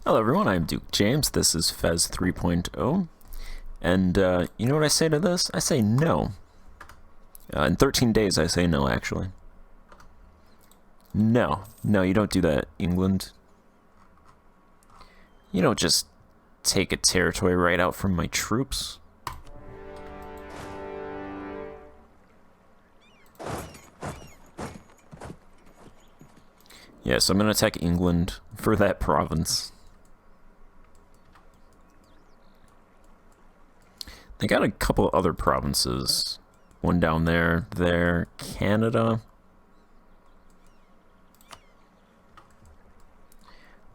Hello everyone, I'm Duke James, this is Fez 3.0, and you know what I say to this? I say no. In 13 days I say no, actually. No, you don't do that, England. You don't just take a territory right out from my troops. Yeah, so I'm gonna attack England for that province. They got a couple other provinces. One down there, Canada.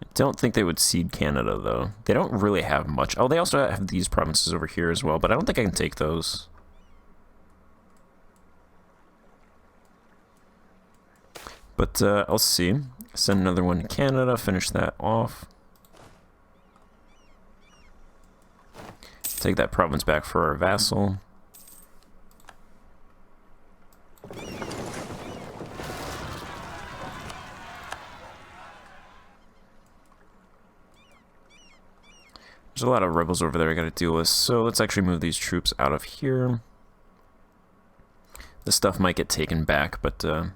I don't think they would cede Canada, though. They don't really have much. Oh, they also have these provinces over here as well, but I don't think I can take those. But I'll see. Send another one to Canada, finish that off. Take that province back for our vassal. There's a lot of rebels over there I gotta deal with, so let's actually move these troops out of here. This stuff might get taken back, but I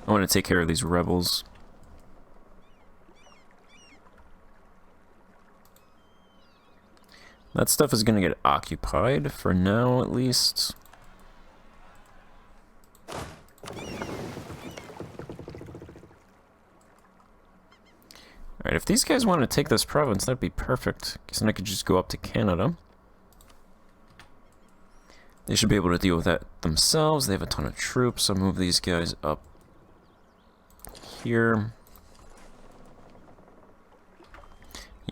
want to take care of these rebels. That stuff is going to get occupied, for now at least. Alright, if these guys want to take this province, that'd be perfect. Because then I could just go up to Canada. They should be able to deal with that themselves. They have a ton of troops, so I'll move these guys up here.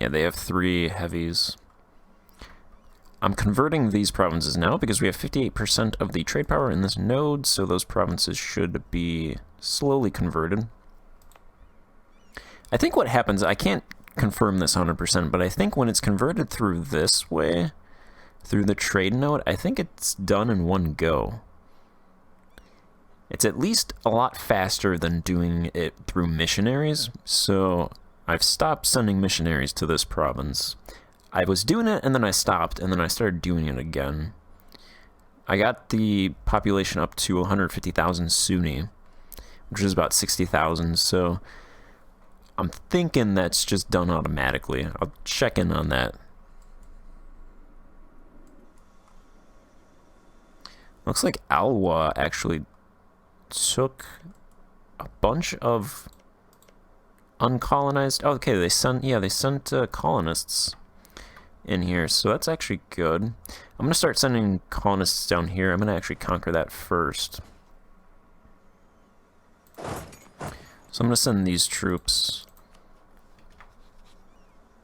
Yeah, they have 3 heavies. I'm converting these provinces now because we have 58% of the trade power in this node, so those provinces should be slowly converted. I think what happens, I can't confirm this 100%, but I think when it's converted through this way, through the trade node, I think it's done in one go. It's at least a lot faster than doing it through missionaries, so I've stopped sending missionaries to this province. I was doing it, and then I stopped, and then I started doing it again. I got the population up to 150,000 Sunni, which is about 60,000, so I'm thinking that's just done automatically. I'll check in on that. Looks like Alwa actually took a bunch of uncolonized... Oh, okay, they sent colonists in here, so that's actually good. I'm going to start sending colonists down here. I'm going to actually conquer that first. So I'm going to send these troops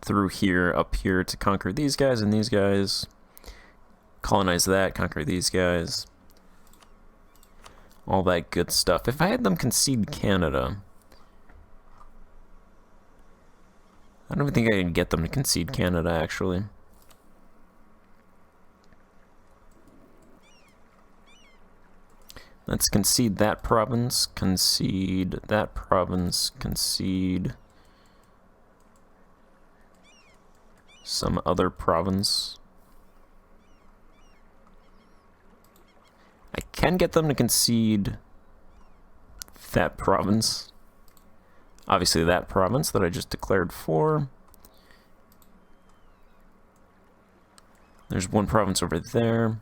through here, up here, to conquer these guys and these guys. Colonize that, conquer these guys. All that good stuff. If I had them concede Canada, I don't even think I can get them to concede Canada, actually. Let's concede that province, concede that province, concede some other province. I can get them to concede that province. Obviously that province that I just declared for. There's one province over there.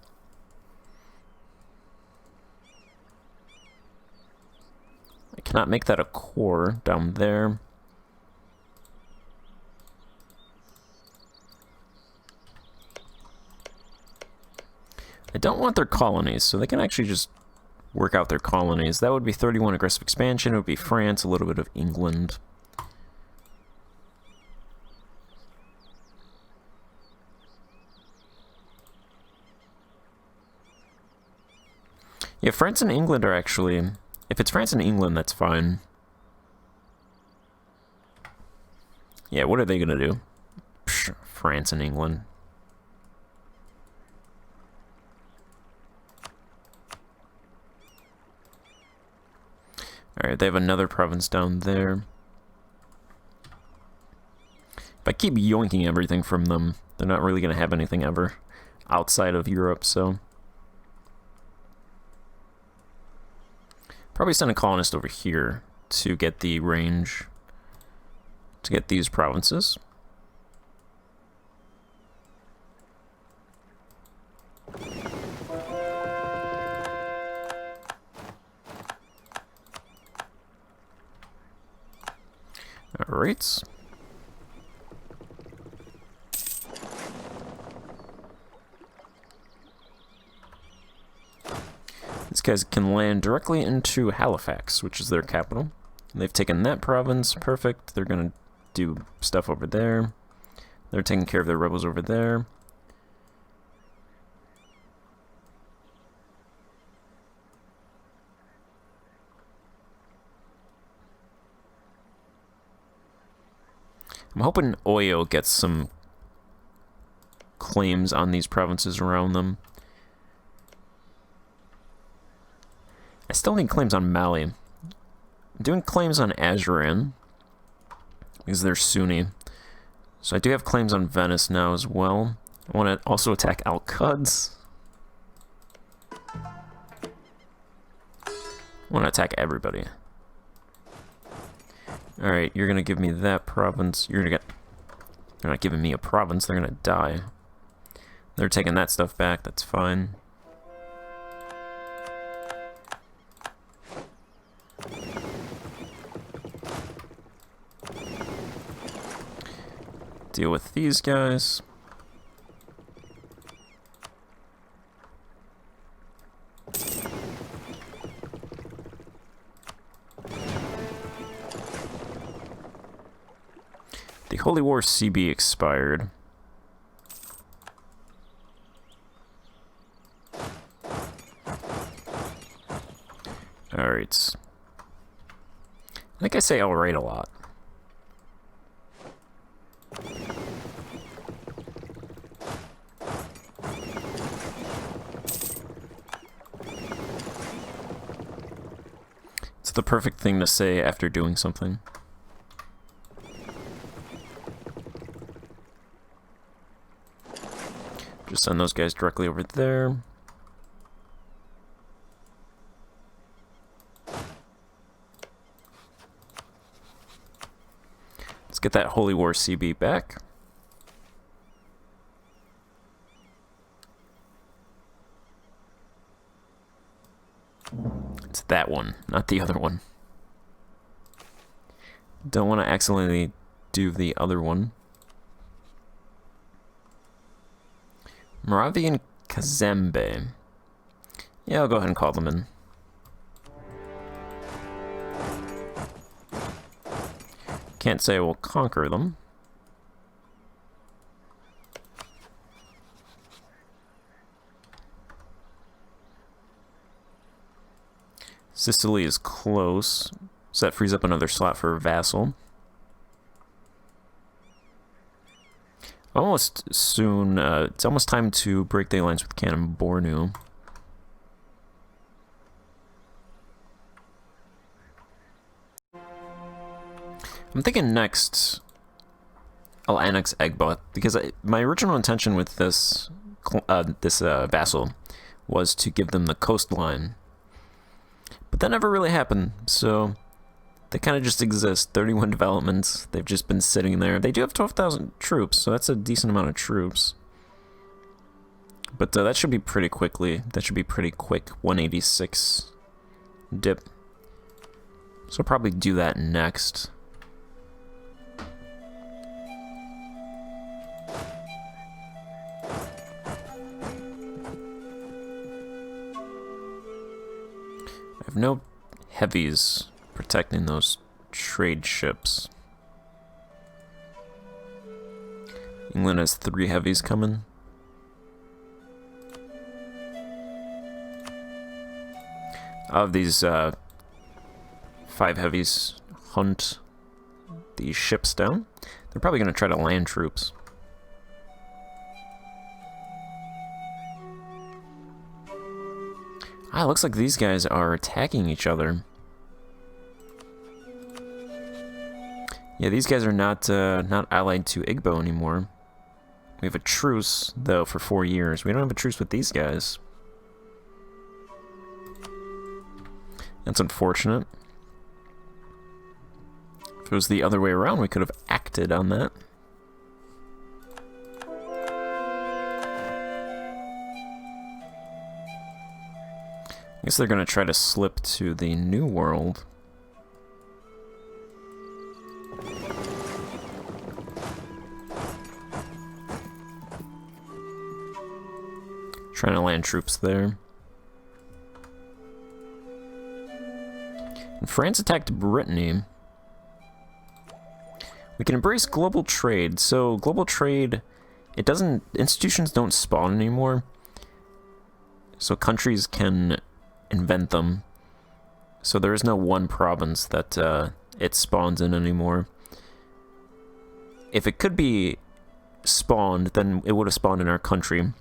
I cannot make that a core down there. I don't want their colonies, so they can actually just work out their colonies. That would be 31 aggressive expansion. It would be France, a little bit of England. Yeah, France and England are actually... If it's France and England, that's fine. Yeah, what are they gonna do? Psh, France and England. Alright, they have another province down there. If I keep yoinking everything from them, they're not really going to have anything ever outside of Europe, so... Probably send a colonist over here to get the range to get these provinces. All right. These guys can land directly into Halifax, which is their capital. They've taken that province. Perfect. They're going to do stuff over there. They're taking care of their rebels over there. I'm hoping Oyo gets some claims on these provinces around them. I still need claims on Mali. I'm doing claims on Ajuran because they're Sunni. So I do have claims on Venice now as well. I want to also attack Al-Quds. I want to attack everybody. Alright, you're going to give me that province. You're not giving me a province, they're going to die. They're taking that stuff back, that's fine. Deal with these guys. The Holy War CB expired. Alright. I think I say alright a lot. It's the perfect thing to say after doing something. Just send those guys directly over there. Let's get that Holy War CB back. It's that one, not the other one. Don't want to accidentally do the other one. Moravian Kazembe. Yeah, I'll go ahead and call them in. Can't say we'll conquer them. Sicily is close, so that frees up another slot for a vassal. Almost soon, it's almost time to break the alliance with Canon Bornu. I'm thinking next I'll annex Egba, because my original intention with this vassal was to give them the coastline. But that never really happened, so they kind of just exist. 31 developments. They've just been sitting there. They do have 12,000 troops, so that's a decent amount of troops. But that should be pretty quickly. That should be pretty quick. 186 dip. So I'll probably do that next. I have no heavies protecting those trade ships. England has 3 heavies coming. Of these 5 heavies hunt these ships down. They're probably going to try to land troops. Ah, it looks like these guys are attacking each other. Yeah, these guys are not allied to Igbo anymore. We have a truce, though, for 4 years. We don't have a truce with these guys. That's unfortunate. If it was the other way around, we could have acted on that. I guess they're going to try to slip to the New World. Trying to land troops there. And France attacked Brittany. We can embrace global trade. So global trade, it doesn't, institutions don't spawn anymore. So countries can invent them. So there is no one province that it spawns in anymore. If it could be spawned, then it would have spawned in our country.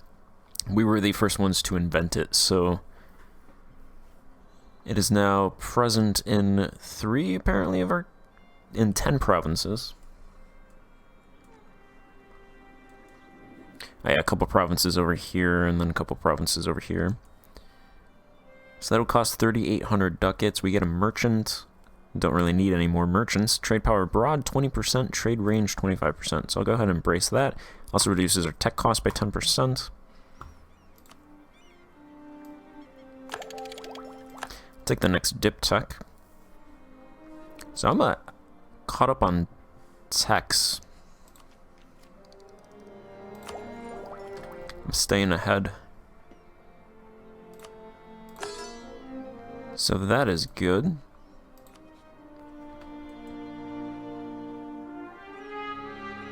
We were the first ones to invent it, so it is now present in 3, apparently, in 10 provinces. Yeah, a couple provinces over here, and then a couple provinces over here. So that'll cost 3,800 ducats. We get a merchant. Don't really need any more merchants. Trade power abroad, 20%. Trade range, 25%. So I'll go ahead and embrace that. Also reduces our tech cost by 10%. Take the next dip tech. So I'm caught up on techs. I'm staying ahead. So that is good.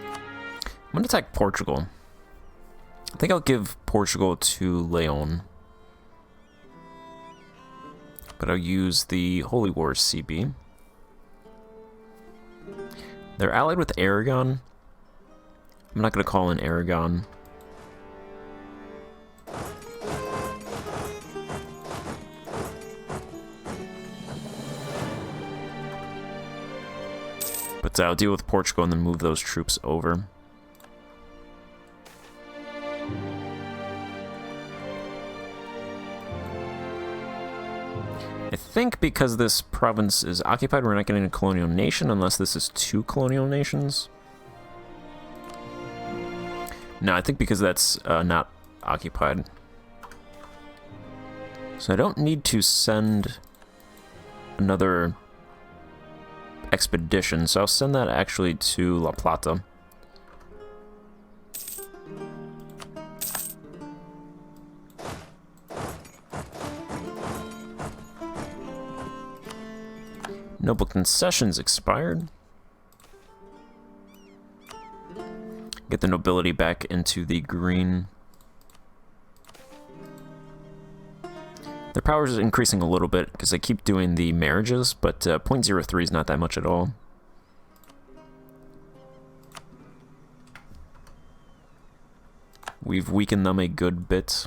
I'm going to attack Portugal. I think I'll give Portugal to Leon. But I'll use the Holy Wars CB. They're allied with Aragon. I'm not going to call in Aragon. But I'll deal with Portugal and then move those troops over. I think because this province is occupied, we're not getting a colonial nation unless this is 2 colonial nations. No, I think because that's not occupied. So I don't need to send another expedition, so I'll send that actually to La Plata. Noble concessions expired. Get the nobility back into the green. Their power is increasing a little bit because I keep doing the marriages, but 0.03 is not that much at all. We've weakened them a good bit.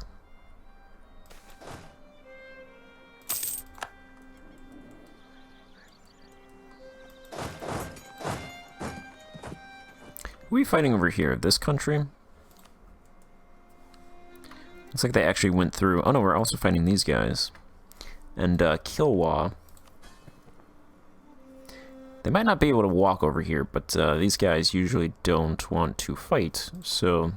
Who are we fighting over here? This country? Looks like they actually went through... Oh no, we're also fighting these guys. And Kilwa. They might not be able to walk over here, but these guys usually don't want to fight, so...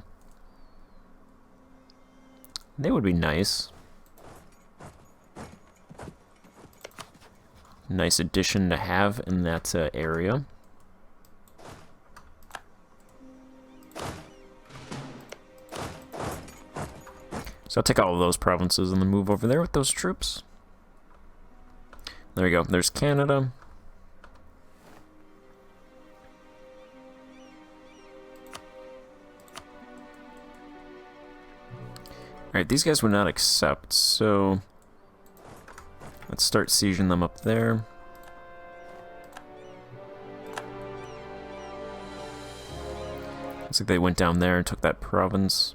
They would be nice. Nice addition to have in that area. So I'll take all of those provinces and then move over there with those troops. There we go. There's Canada. Alright, these guys would not accept, so let's start sieging them up there. Looks like they went down there and took that province.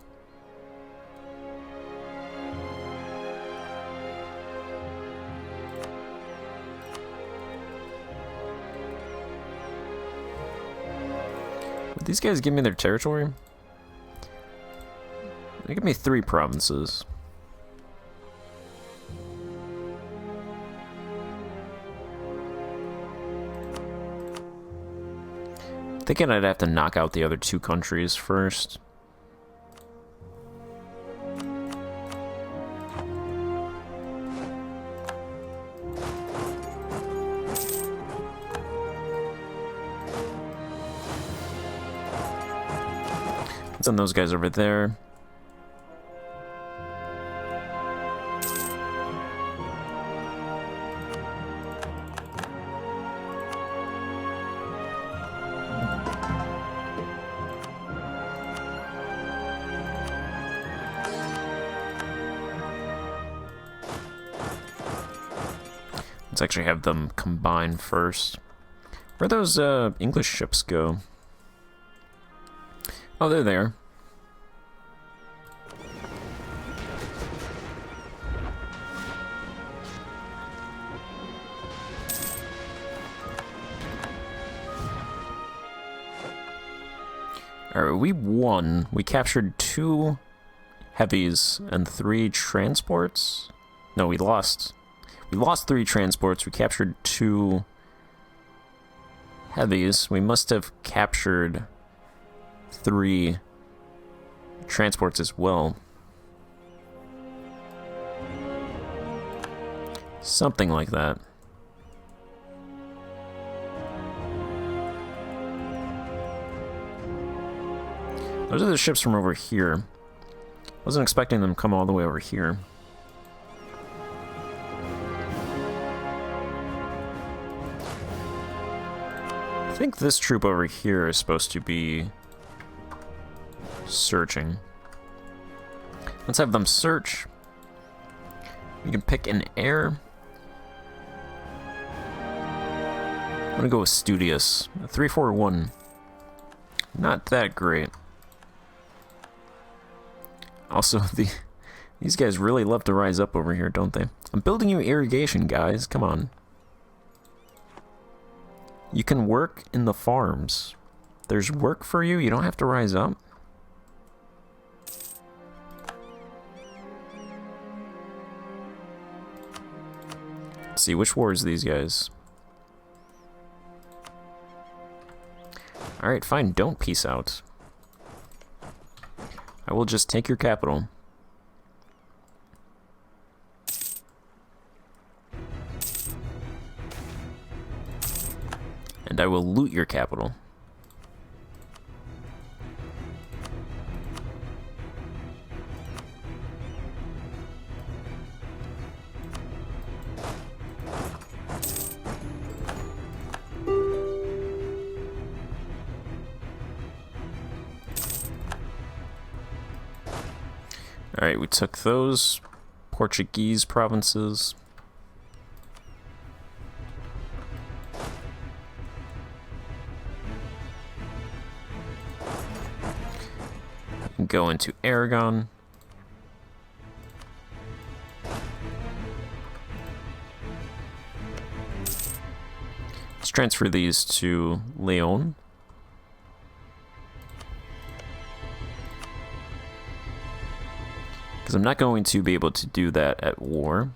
Did these guys give me their territory? They give me 3 provinces. Thinking I'd have to knock out the other 2 countries first. Send those guys over there. Let's actually have them combine first. Where'd those English ships go? Oh, they're there. Alright, we won. We captured 2 heavies and 3 transports. No, we lost. We lost 3 transports. We captured 2 heavies. We must have captured 3 transports as well. Something like that. Those are the ships from over here. Wasn't expecting them to come all the way over here. I think this troop over here is supposed to be searching. Let's have them search. We can pick an air. I'm gonna go with studious. 341. Not that great. Also, these guys really love to rise up over here, don't they? I'm building you irrigation, guys. Come on. You can work in the farms. There's work for you. You don't have to rise up. Let's see, which war is these guys? Alright, fine. Don't peace out. I will just take your capital. And I will loot your capital. Alright, we took those Portuguese provinces. Go into Aragon. Let's transfer these to Leon. Because I'm not going to be able to do that at war.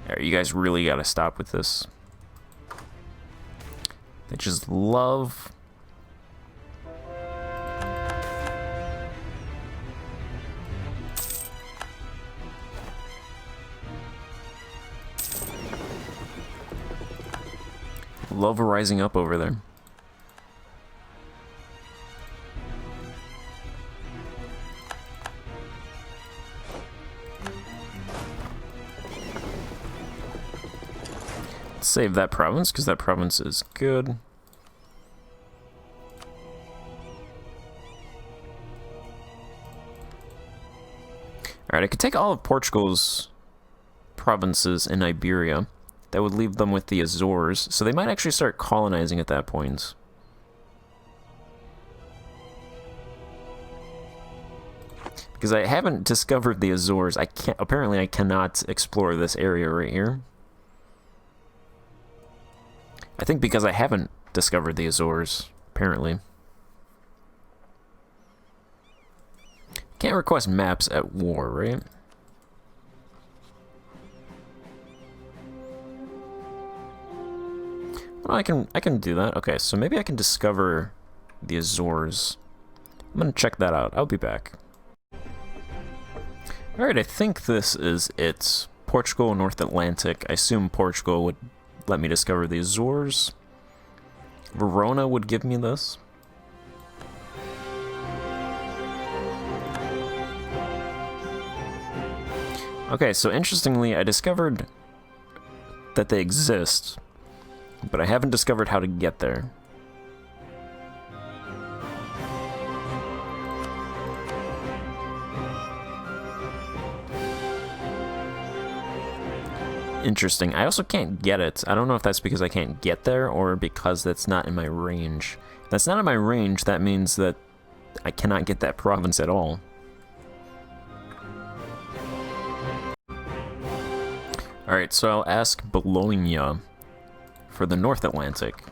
Alright, you guys really gotta stop with this. They just love... love rising up over there. Let's save that province, because that province is good. Alright, I could take all of Portugal's provinces in Iberia. That would leave them with the Azores, so they might actually start colonizing at that point. Because I haven't discovered the Azores. Apparently I cannot explore this area right here. I think because I haven't discovered the Azores, apparently. Can't request maps at war, right? Well, I can do that. Okay, so maybe I can discover the Azores. I'm gonna check that out. I'll be back. Alright, I think this is it. Portugal, North Atlantic. I assume Portugal would let me discover the Azores. Verona would give me this. Okay, so interestingly, I discovered that they exist, but I haven't discovered how to get there. Interesting. I also can't get it. I don't know if that's because I can't get there or because that's not in my range. If that's not in my range, that means that I cannot get that province at all. Alright, so I'll ask Bologna for the North Atlantic.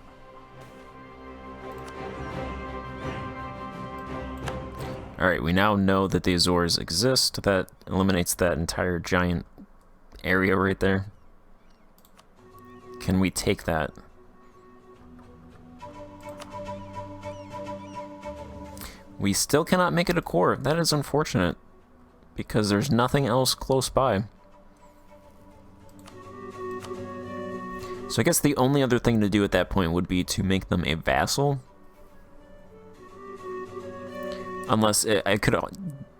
Alright, we now know that the Azores exist. That eliminates that entire giant area right there. Can we take that? We still cannot make it a core. That is unfortunate, because there's nothing else close by. So I guess the only other thing to do at that point would be to make them a vassal. Unless I could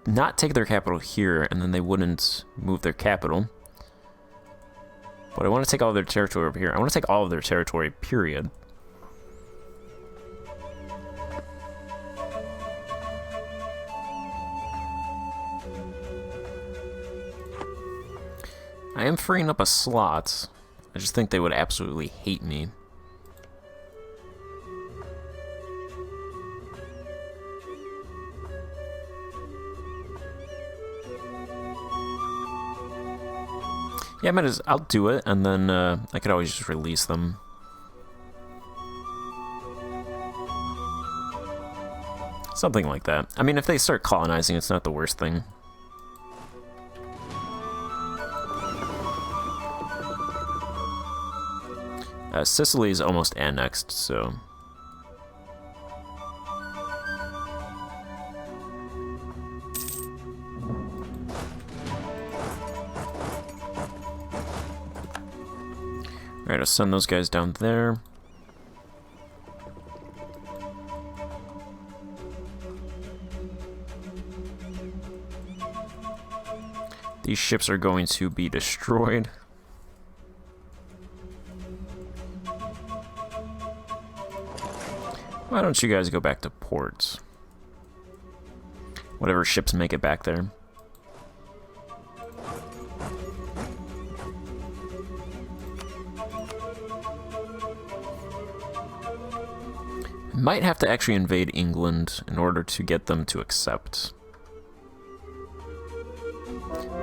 not take their capital here, and then they wouldn't move their capital. But I want to take all of their territory over here. I want to take all of their territory, period. I am freeing up a slot. I just think they would absolutely hate me. Yeah, I'll do it, and then I could always just release them. Something like that. I mean, if they start colonizing, it's not the worst thing. Sicily is almost annexed, so... Alright, I'll send those guys down there. These ships are going to be destroyed. Why don't you guys go back to port? Whatever ships make it back there. Might have to actually invade England in order to get them to accept.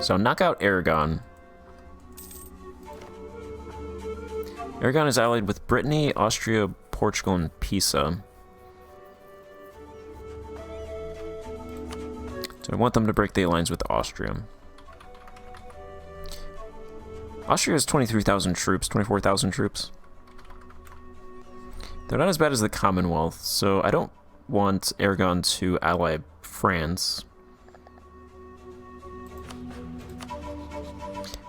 So knock out Aragon. Aragon is allied with Brittany, Austria, Portugal, and Pisa. So I want them to break the alliance with Austria. Austria has 23,000 troops, 24,000 troops. They're not as bad as the Commonwealth, so I don't want Aragon to ally France.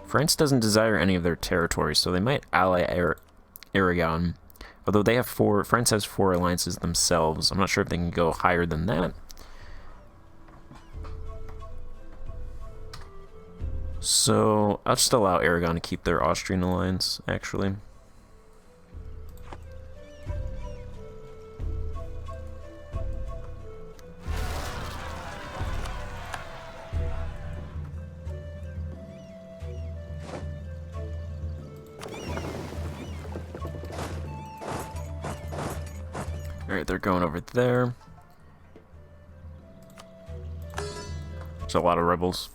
France doesn't desire any of their territories, so they might ally Aragon. Although they have France has 4 alliances themselves. I'm not sure if they can go higher than that. So I'll just allow Aragon to keep their Austrian alliance, actually. Alright, they're going over there. There's a lot of rebels.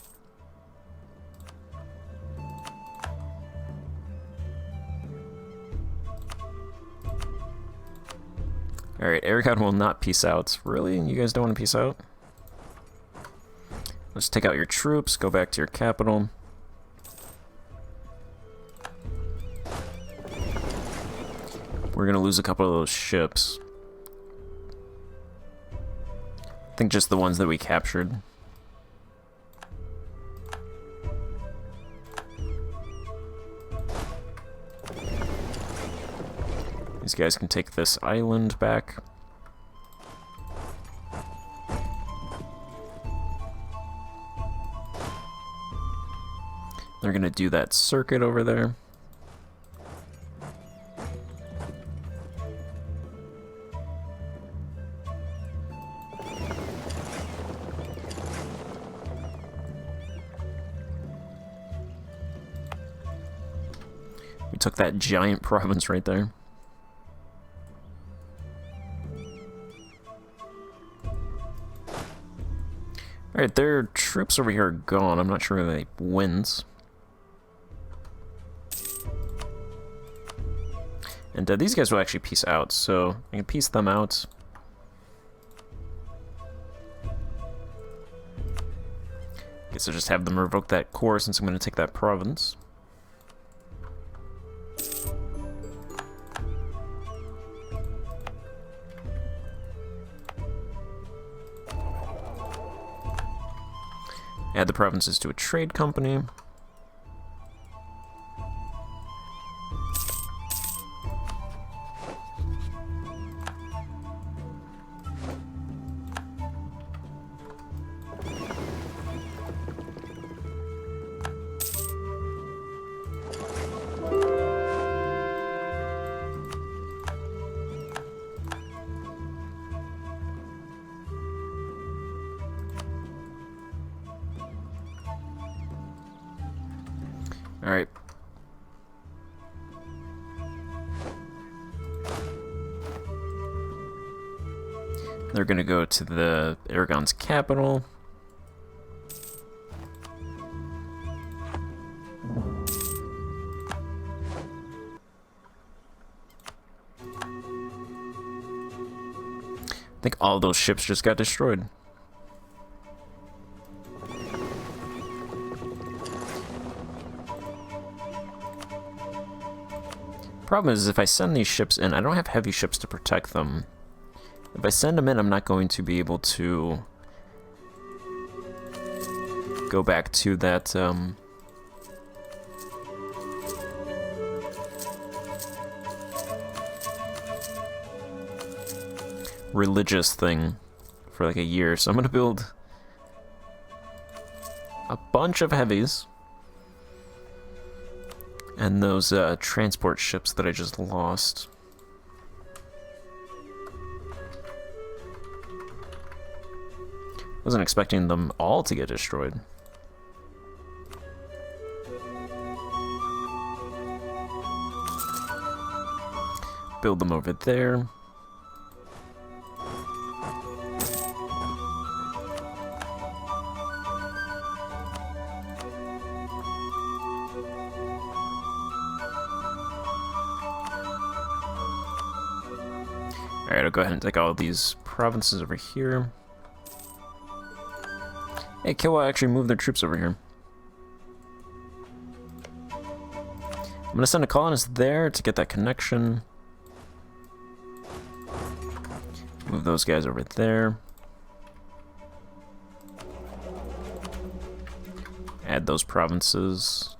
Alright, Aragon will not peace out. Really? You guys don't want to peace out? Let's take out your troops, go back to your capital. We're gonna lose a couple of those ships. I think just the ones that we captured. These guys can take this island back. They're gonna do that circuit over there. We took that giant province right there. Alright, their troops over here are gone. I'm not sure who they wins. And these guys will actually peace out, so I can peace them out. Guess I'll just have them revoke that core since I'm going to take that province. Add the provinces to a trade company. Alright. They're gonna go to the Aragon's capital. I think all those ships just got destroyed. Problem is, if I send these ships in, I don't have heavy ships to protect them. If I send them in, I'm not going to be able to go back to that religious thing for like a year. So I'm gonna build a bunch of heavies. And those transport ships that I just lost. Wasn't expecting them all to get destroyed. Build them over there. Alright, I'll go ahead and take all these provinces over here. Hey, Kilwa actually moved their troops over here. I'm gonna send a colonist there to get that connection. Move those guys over there. Add those provinces.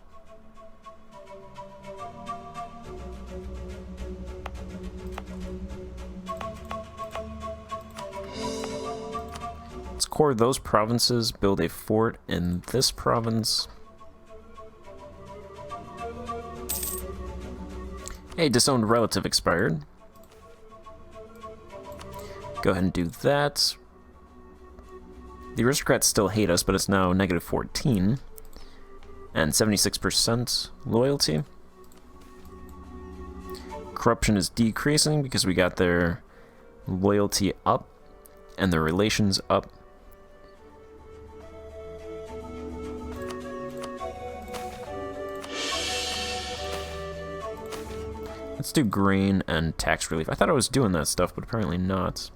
Core those provinces, build a fort in this province. Hey, disowned relative expired. Go ahead and do that. The aristocrats still hate us, but it's now -14. And 76% loyalty. Corruption is decreasing because we got their loyalty up and their relations up. Let's do grain and tax relief. I thought I was doing that stuff, but apparently not.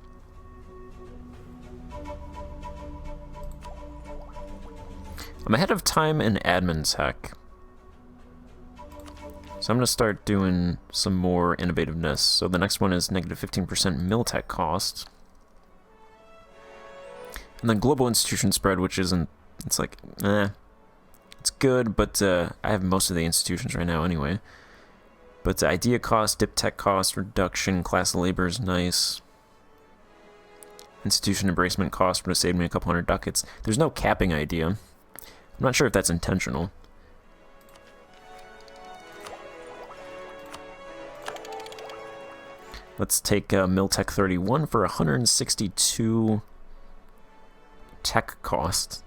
I'm ahead of time in admin tech. So I'm going to start doing some more innovativeness. So the next one is negative 15% mill tech cost. And then global institution spread, which isn't, it's like, it's good, but I have most of the institutions right now anyway. But idea cost, dip tech cost, reduction, class labor is nice. Institution embracement cost would have saved me a couple hundred ducats. There's no capping idea. I'm not sure if that's intentional. Let's take Miltech 31 for 162 tech cost.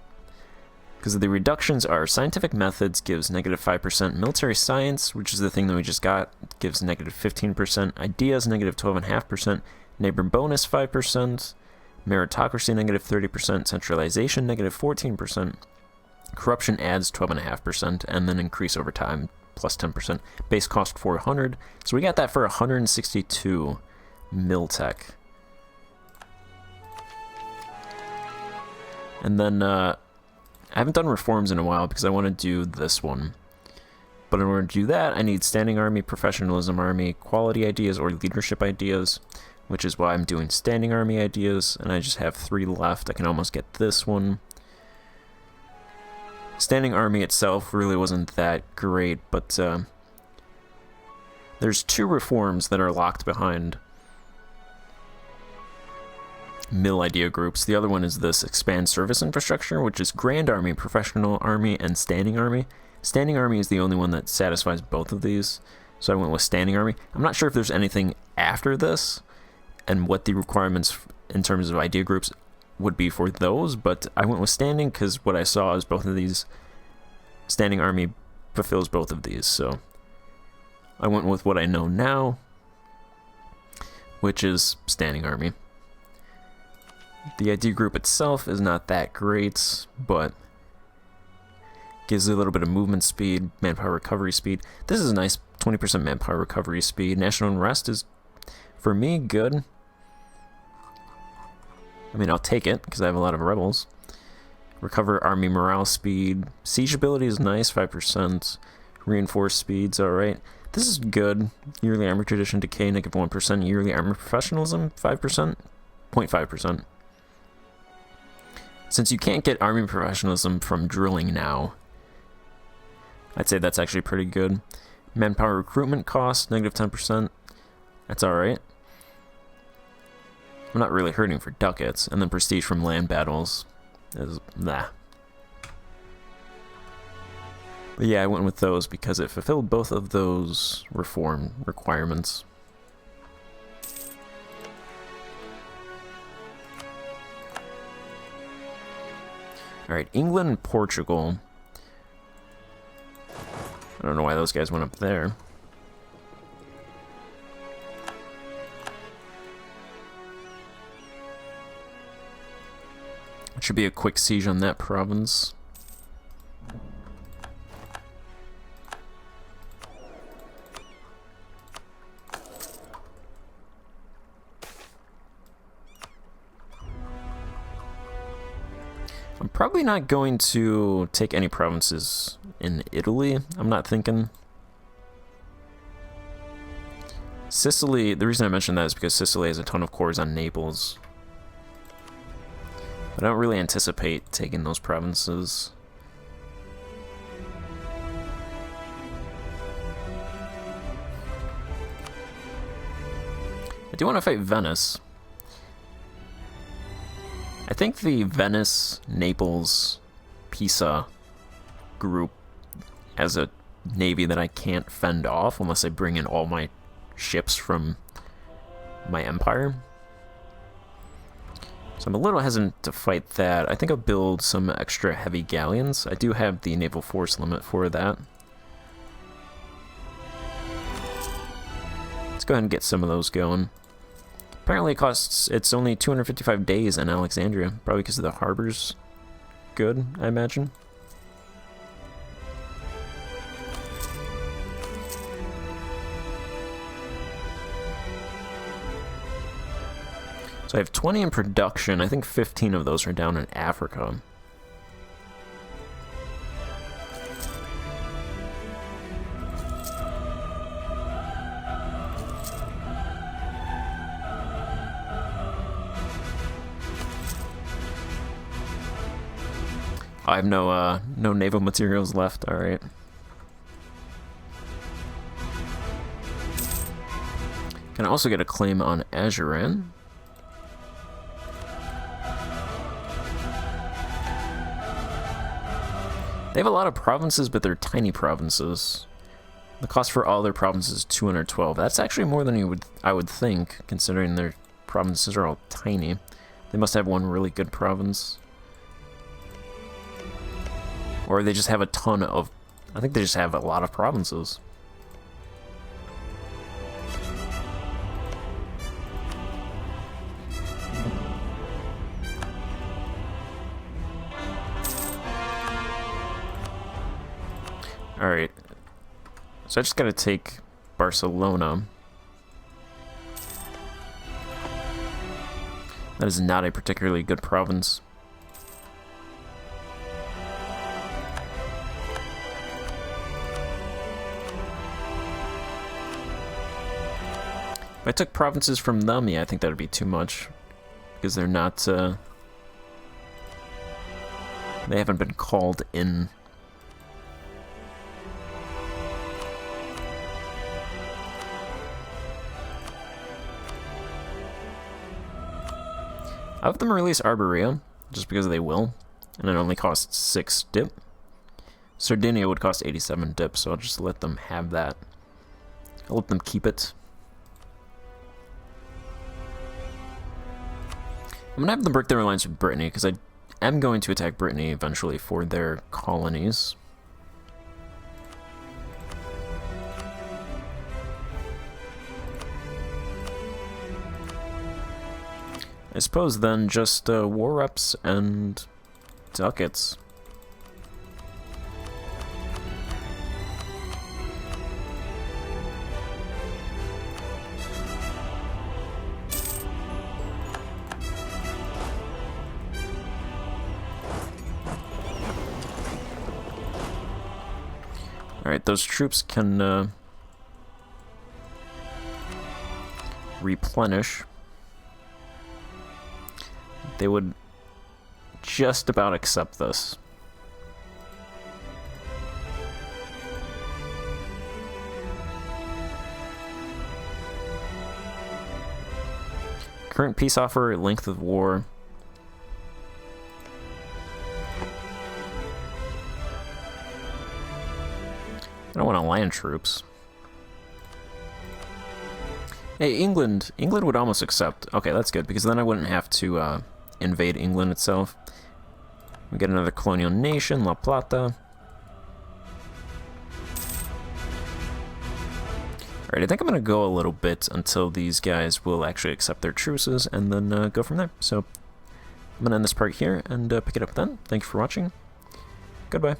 Because the reductions are scientific methods gives negative 5%, military science, which is the thing that we just got, gives negative 15%, ideas negative 12.5%, neighbor bonus 5%, meritocracy negative 30%, centralization negative 14%, corruption adds 12.5%, and then increase over time plus 10%. Base cost 400. So we got that for 162 Miltech. And then I haven't done reforms in a while because I want to do this one. But in order to do that, I need standing army, professionalism army, quality ideas, or leadership ideas, which is why I'm doing standing army ideas, and I just have 3 left. I can almost get this one. Standing army itself really wasn't that great, but there's 2 reforms that are locked behind mill idea groups. The other one is this expand service infrastructure, which is Grand Army, Professional Army, and Standing Army. Standing Army is the only one that satisfies both of these, so I went with Standing Army. I'm not sure if there's anything after this and what the requirements in terms of idea groups would be for those, but I went with Standing because what I saw is both of these, Standing Army fulfills both of these, so I went with what I know now, which is Standing Army. The idea group itself is not that great, but gives a little bit of movement speed, manpower recovery speed. This is a nice 20% manpower recovery speed. National unrest is, for me, good. I mean, I'll take it, because I have a lot of rebels. Recover army morale speed. Siege ability is nice, 5%. Reinforced speed's alright. This is good. Yearly armor tradition decay, negative 1%. Yearly armor professionalism, 5%. 0.5%. Since you can't get army professionalism from drilling now, I'd say that's actually pretty good. Manpower recruitment cost, negative 10%. That's alright. I'm not really hurting for ducats. And then prestige from land battles is nah. But yeah, I went with those because it fulfilled both of those reform requirements. Alright, England and Portugal. I don't know why those guys went up there. It should be a quick siege on that province. I'm probably not going to take any provinces in Italy, I'm not thinking. Sicily, the reason I mentioned that is because Sicily has a ton of cores on Naples. But I don't really anticipate taking those provinces. I do want to fight Venice. I think the Venice, Naples, Pisa group as a navy that I can't fend off unless I bring in all my ships from my empire. So I'm a little hesitant to fight that. I think I'll build some extra heavy galleons. I do have the naval force limit for that. Let's go ahead and get some of those going. Apparently it costs, it's only 255 days in Alexandria, probably because of the harbor's good, I imagine. So I have 20 in production. I think 15 of those are down in Africa. I have no naval materials left. All right. Can I also get a claim on Ajuran? They have a lot of provinces, but they're tiny provinces. The cost for all their provinces is 212. That's actually more than I would think, considering their provinces are all tiny. They must have one really good province. Or they just have a ton of... I think they just have a lot of provinces. Alright. So I just gotta take Barcelona. That is not a particularly good province. If I took provinces from them, yeah, I think that would be too much. Because they're not, they haven't been called in. I'll have them release Arborea, just because they will. And it only costs 6 dip. Sardinia would cost 87 dip, so I'll just let them have that. I'll let them keep it. I'm going to have them break their alliance with Brittany, because I am going to attack Brittany eventually for their colonies. I suppose then just war reps and ducats. Alright, those troops can replenish. They would just about accept this. Current peace offer, length of war. I don't want to land troops. Hey, England would almost accept. Okay, that's good, because then I wouldn't have to invade England itself. We get another colonial nation, La Plata. Alright, I think I'm going to go a little bit until these guys will actually accept their truces, and then go from there. So, I'm going to end this part here, and pick it up then. Thank you for watching. Goodbye.